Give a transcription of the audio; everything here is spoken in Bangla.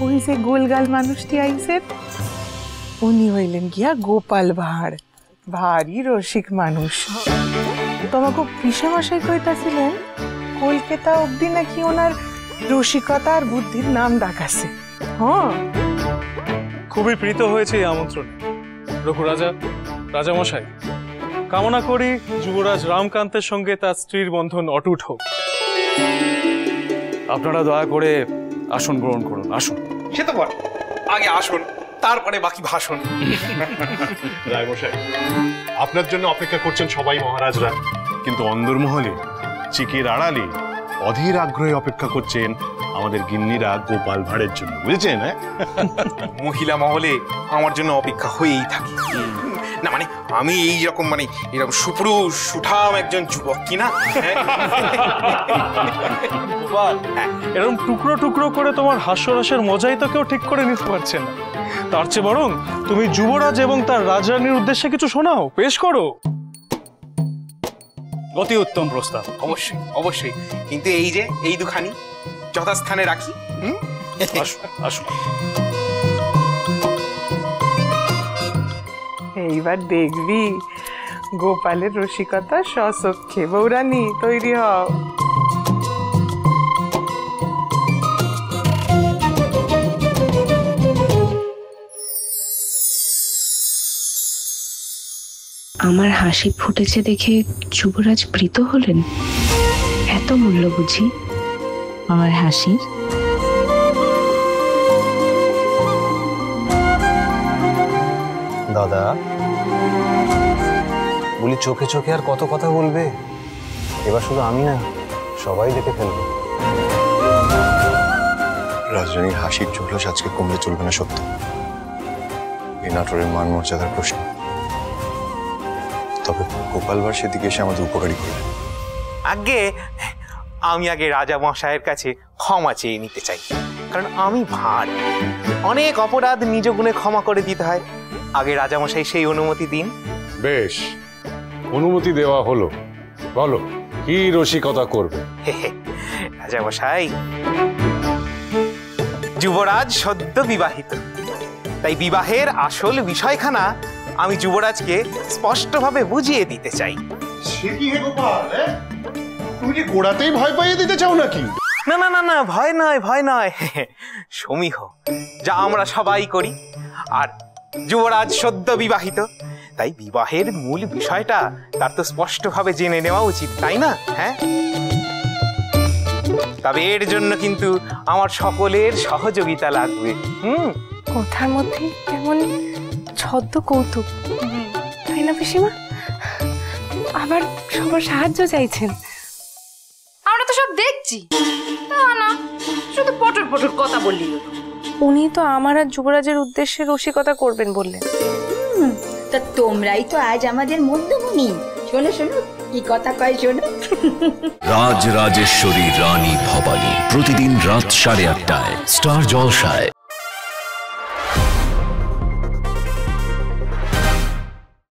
ওই যে গোলগাল মানুষটি আইছেন উনি হইলেন গিয়া গোপাল ভাঁড়, ভারী রসিক মানুষ। তোমাকে পিসেমশাই কইতাছিলেন কলকাতা অব্দি নাকি ওনার রসিকতা আর বুদ্ধির নাম ডাকাছে। হ্যাঁ, খুবই প্রীত হয়েছে এই আমন্ত্রণ। রঘুরাজা, রাজামশাই, কামনা করি যুবরাজ রামকান্তের সঙ্গে তার স্ত্রীর বন্ধন অটুট হোক। আপনারা দয়া করে আসন গ্রহণ করুন। আসুন। সে তো বটে, আগে আসুন, তারপরে বাকি ভাষণ। রায়মশাই, আপনার জন্য অপেক্ষা করছেন সবাই মহারাজরা, কিন্তু অন্দরমহলে চিকের আড়ালে অধীর আগ্রহে অপেক্ষা করছেন আমাদের গিন্নিরা গোপাল ভাঁড়ের জন্য, বুঝেছেন? মহিলা মহলে আমার জন্য অপেক্ষা হয়েই থাকে। না মানে আমি এইরকম মানে এরকম সুপুরুষ সুঠাম একজন যুবক কিনা। গোপাল, এরকম টুকরো টুকরো করে তোমার হাস্যরসের মজাই তো কেউ ঠিক করে নিতে পারছে না। তার চেয়ে বরং তুমি যুবরাজ এবং তার রাজরানীর উদ্দেশ্যে কিছু শোনাও, পেশ করো। অতি উত্তম প্রস্তাব। অবশ্যই অবশ্যই, কিন্তু এই যে এই দুখানি যথাস্থানে রাখি। আসুন। এইবার দেখবি গোপালের রসিকতা স্বচক্ষে। বৌরানী তৈরি হও। আমার হাসি ফুটেছে দেখে যুবরাজ প্রীত হলেন? এত মূল্য বুঝি আমার হাসির? দাদা বলি, চোখে চোখে আর কত কথা বলবে? এবার শুধু আমি না, সবাই দেখে ফেলবে। রাজরানীর হাসির জলস আজকে কমলে চলবে না সত্য। এই নাটোরের মান মর্যাদার প্রশ্ন। তবে গোপাল ভাঁড় সেদিকে এসে আমাদের উপকারী করবে। আমি আগে রাজা মশাইয়ের কাছে ক্ষমা চেয়ে নিতে চাই, কারণ আমি ভাঁড়, অনেক অপরাধ নিজ গুণে ক্ষমা করে দিতে হয়। আগে রাজামশাই সেই অনুমতি দিন। বেশ, অনুমতি দেওয়া হলো। বলো কি রসিকতা করবে? রাজামশাই, যুবরাজ সদ্য বিবাহিত, তাই বিবাহের আসল বিষয়খানা আমি যুবরাজকে স্পষ্টভাবে বুঝিয়ে দিতে চাই। সে কি হে গোপাল, তুমি কি গোড়াতেই ভয় পাইয়ে দিতে চাও নাকি? না না না না, ভয় নয় ভয় নয়, সমীহ, যা আমরা সবাই করি। আর যুবরাজ সদ্য বিবাহিত, তাই বিবাহের মূল বিষয়টা তার তো স্পষ্টভাবে জেনে নেওয়া উচিত, তাই না? হ্যাঁ, তবে এর জন্য কিন্তু আমার সকলের সহযোগিতা লাগবে। কথার মধ্যে কেমন ছদ্ম কৌতুক, তাই না পিসিমা? আবার সবার সাহায্য চাইছেন। আমরা তো সব দেখছি, না শুধু পটর পটর কথা বললি। উনি তো আমার আর যুবরাজের উদ্দেশ্যে রসিকতা করবেন বললেন। তা তোমরাই তো আজ আমাদের মধ্যমণি। শোনো শোনো, কি কথা কয় শোনো। রাজ রাজেশ্বরী রানী ভবানী প্রতিদিন রাত 8:30টায় স্টার জলসায়।